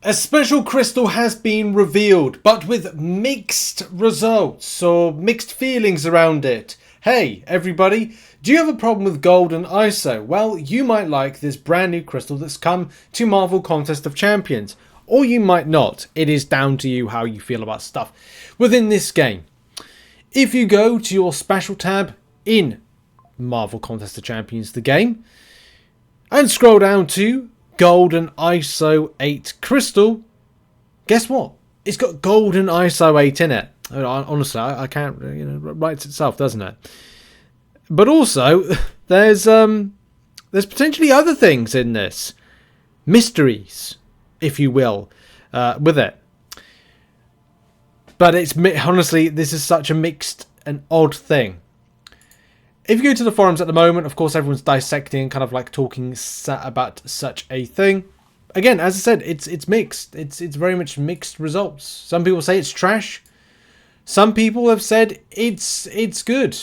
A special crystal has been revealed, but with mixed results or mixed feelings around it. Hey, everybody, do you have a problem with gold and ISO? Well, you might like this brand new crystal that's come to Marvel Contest of Champions. Or you might not. It is down to you how you feel about stuff within this game. If you go to your special tab in Marvel Contest of Champions, the game, and scroll down to Golden ISO 8 crystal, guess what? It's got Golden ISO 8 in it. Honestly, I can't, writes itself, doesn't it? But also, there's potentially other things in this, mysteries, if you will, with it. But it's honestly, this is such a mixed and odd thing. If you go to the forums at the moment, of course, everyone's dissecting and kind of like talking about such a thing. Again, as I said, it's mixed. It's very much mixed results. Some people say it's trash. Some people have said it's good.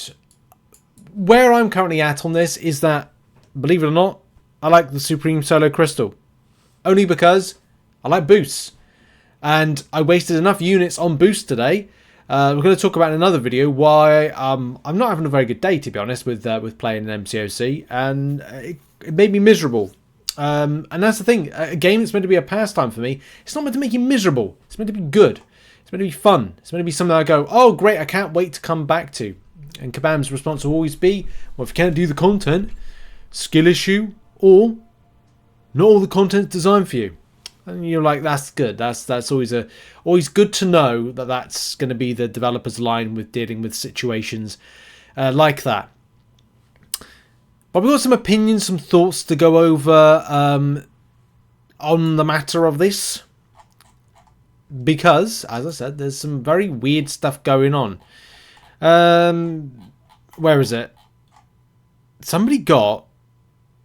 Where I'm currently at on this is that, believe it or not, I like the Supreme Solo Crystal. Only because I like boosts. And I wasted enough units on boosts today. We're going to talk about in another video why I'm not having a very good day, to be honest, with playing an MCOC, and it made me miserable. And that's the thing, a game that's meant to be a pastime for me, it's not meant to make you miserable. It's meant to be good. It's meant to be fun. It's meant to be something I go, oh great, I can't wait to come back to. And Kabam's response will always be, well, if you can't do the content, skill issue, or not all the content's designed for you. And you're like, that's good. That's always good to know that that's going to be the developer's line with dealing with situations like that. But we've got some opinions, some thoughts to go over on the matter of this. Because, as I said, there's some very weird stuff going on. Where is it? Somebody got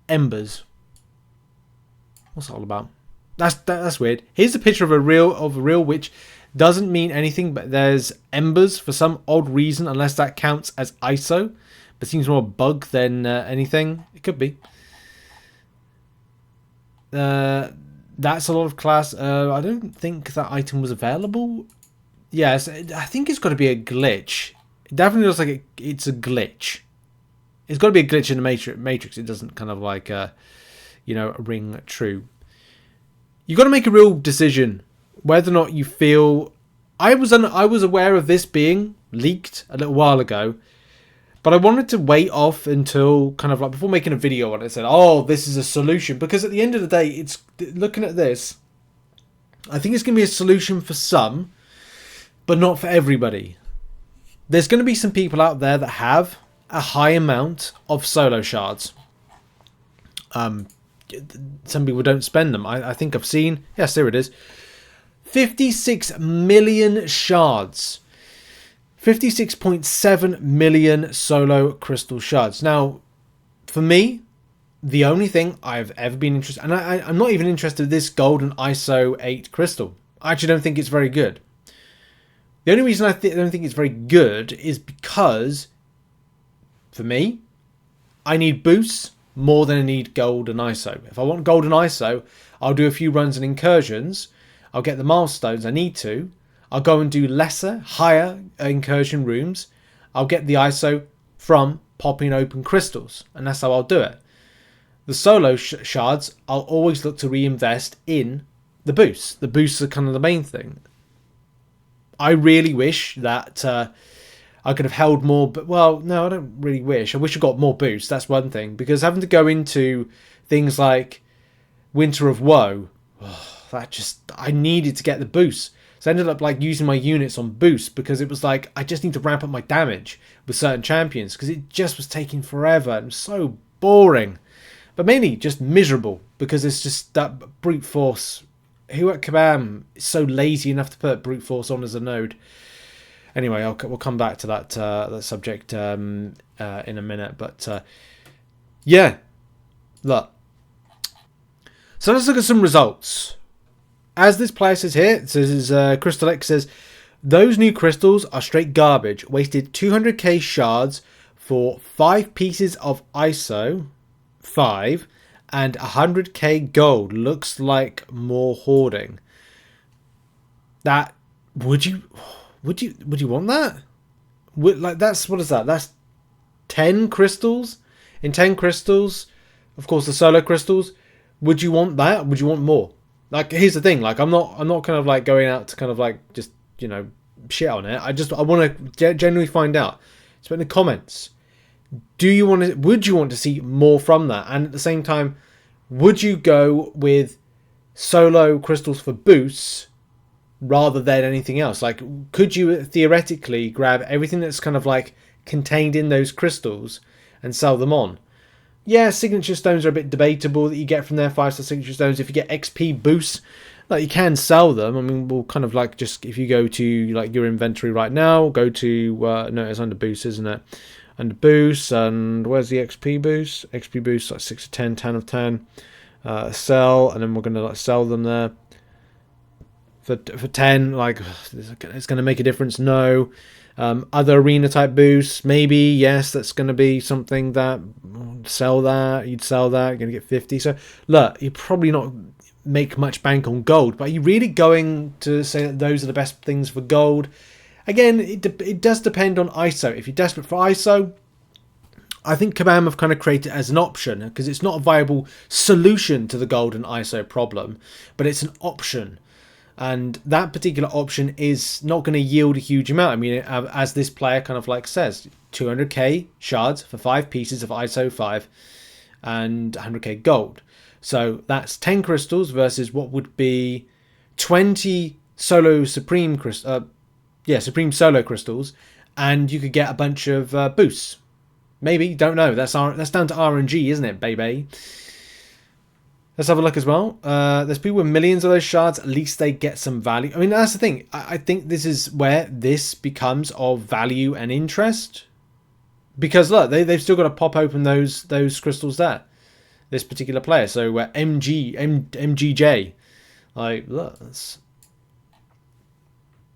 embers. What's it all about? That's weird. Here's a picture of a real witch. Doesn't mean anything, but there's embers for some odd reason, unless that counts as ISO. But seems more a bug than anything. It could be. That's a lot of class. I don't think that item was available. Yes, I think it's got to be a glitch. It definitely looks like it's a glitch. It's got to be a glitch in the matrix. It doesn't kind of like, ring true. You've got to make a real decision whether or not you feel... I was aware of this being leaked a little while ago, but I wanted to wait off until kind of like before making a video on it. I said, oh, this is a solution. Because at the end of the day, it's looking at this, I think it's going to be a solution for some, but not for everybody. There's going to be some people out there that have a high amount of solo shards. Some people don't spend them. I think I've seen... Yes, there it is. 56 million shards. 56.7 million solo crystal shards. Now, for me, the only thing I've ever been interested... And I'm not even interested in this golden ISO 8 crystal. I actually don't think it's very good. The only reason I don't think it's very good is because, for me, I need boosts more than I need gold and ISO. If I want gold and ISO, I'll do a few runs and incursions. I'll get the milestones I need to. I'll go and do higher incursion rooms. I'll get the ISO from popping open crystals. And that's how I'll do it. The solo shards, I'll always look to reinvest in the boosts. The boosts are kind of the main thing. I really wish that... I could have held more, but well, no, I don't really wish. I wish I got more boosts. That's one thing, because having to go into things like Winter of Woe, I needed to get the boosts. So I ended up like using my units on boosts because it was like I just need to ramp up my damage with certain champions because it just was taking forever. It was so boring, but mainly just miserable because it's just that brute force. Who at Kabam is so lazy enough to put brute force on as a node? Anyway, we'll come back to that subject in a minute. But yeah, look. So let's look at some results. As this player says here, it says Crystal X says, those new crystals are straight garbage. Wasted 200k shards for 5 pieces of ISO 5 and 100k gold looks like more hoarding. That would you want that? Like, that's, what is that? That's 10 crystals. In 10 crystals, of course, the solo crystals. Would you want that? Would you want more? Like, here's the thing. Like, I'm not kind of like going out to kind of like just, you know, shit on it. I want to genuinely find out. So in the comments, would you want to see more from that? And at the same time, would you go with solo crystals for boosts rather than anything else? Like, could you theoretically grab everything that's kind of like contained in those crystals and sell them on? Yeah, signature stones are a bit debatable that you get from there. 5-star signature stones. If you get XP boosts, like, you can sell them. I mean, we'll kind of like, just if you go to like your inventory right now, go to no, it's under boosts, isn't it? Under boosts, and where's the XP boost? XP boost like 6 of 10, 10 of 10. Sell, and then we're gonna like sell them there for 10. Like, it's gonna make a difference? No. Other arena type boosts, maybe, yes, that's going to be something that you'd sell that, you're going to get 50. So look, you're probably not make much bank on gold, but are you really going to say that those are the best things for gold? Again, it does depend on ISO. If you're desperate for ISO, I think Kabam have kind of created it as an option, because it's not a viable solution to the gold and ISO problem, but it's an option. And that particular option is not going to yield a huge amount. I mean, as this player kind of like says, 200k shards for 5 pieces of ISO 5 and 100k gold. So that's 10 crystals versus what would be 20 solo supreme supreme solo crystals, and you could get a bunch of boosts. Maybe, don't know. That's down to RNG, isn't it, baby? Let's have a look as well. There's people with millions of those shards. At least they get some value. I mean, that's the thing. I think this is where this becomes of value and interest. Because look, they've still got to pop open those crystals there. This particular player. So MGJ. Like, look,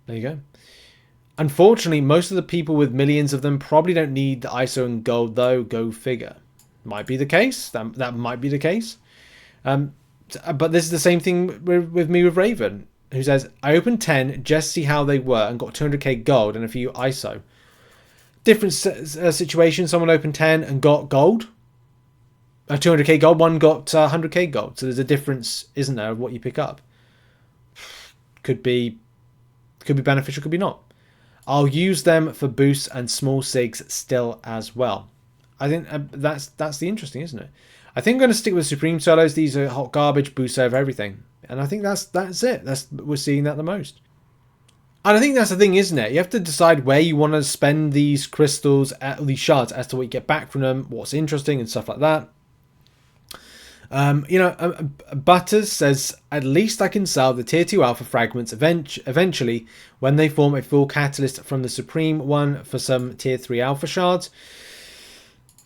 there you go. Unfortunately, most of the people with millions of them probably don't need the ISO and gold, though. Go figure. Might be the case. That might be the case. But this is the same thing with me with Raven, who says, I opened 10 just to see how they were and got 200k gold and a few ISO. Different situation. Someone opened 10 and got gold. 200k gold. One got 100k gold. So there's a difference, isn't there, of what you pick up. Could be beneficial, could be not. I'll use them for boosts and small sigs still as well. I think that's the interesting, isn't it? I think I'm going to stick with Supreme Solos. These are hot garbage, boost over everything. And I think that's it. We're seeing that the most. And I think that's the thing, isn't it? You have to decide where you want to spend these crystals, these shards, as to what you get back from them, what's interesting and stuff like that. Butters says, at least I can sell the tier 2 alpha fragments eventually when they form a full catalyst from the Supreme one for some tier 3 alpha shards.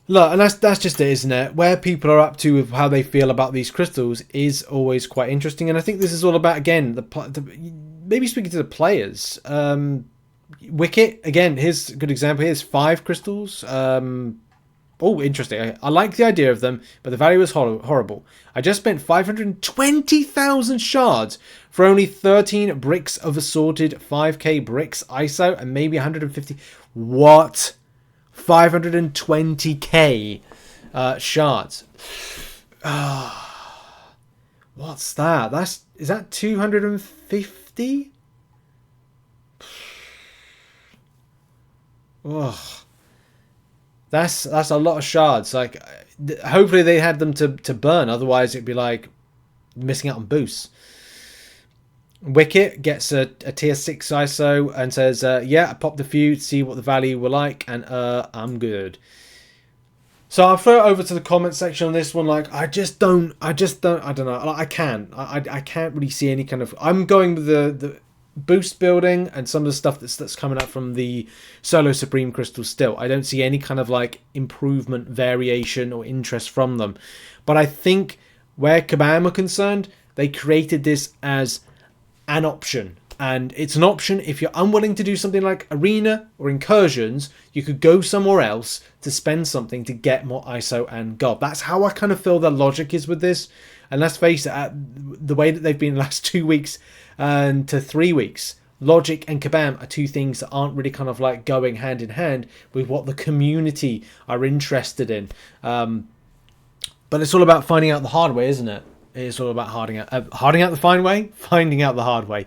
Look, and that's just it, isn't it? Where people are up to with how they feel about these crystals is always quite interesting. And I think this is all about, again, maybe speaking to the players. Wicket, again, here's a good example. Here's 5 crystals. Oh, interesting. I like the idea of them, but the value is horrible. I just spent 520,000 shards for only 13 bricks of assorted 5k bricks ISO and maybe 150. What? 520k shards. What's that? Is that 250? Ugh. That's a lot of shards. Like, hopefully they had them to burn. Otherwise, it'd be like missing out on boosts. Wicket gets a tier 6 ISO and says, yeah, I popped a few to see what the value were like, and I'm good. So I'll throw it over to the comment section on this one. Like, I don't know. I can't really see any kind of, I'm going with the boost building and some of the stuff that's coming up from the solo Supreme crystals still. I don't see any kind of like improvement, variation or interest from them. But I think where Kabam are concerned, they created this as an option, And it's an option if you're unwilling to do something like Arena or Incursions, you could go somewhere else to spend something to get more ISO and gold. That's how I kind of feel the logic is with this. And let's face it, the way that they've been the last 2 weeks and to 3 weeks, Logic and Kabam are two things that aren't really kind of like going hand in hand with what the community are interested in. But it's all about finding out the hard way, isn't it? It's all about harding out the fine way, finding out the hard way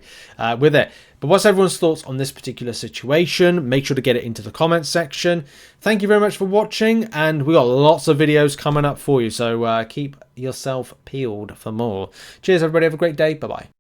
with it. But what's everyone's thoughts on this particular situation? Make sure to get it into the comments section. Thank you very much for watching, and we got lots of videos coming up for you, so keep yourself peeled for more. Cheers, everybody. Have a great day. Bye-bye.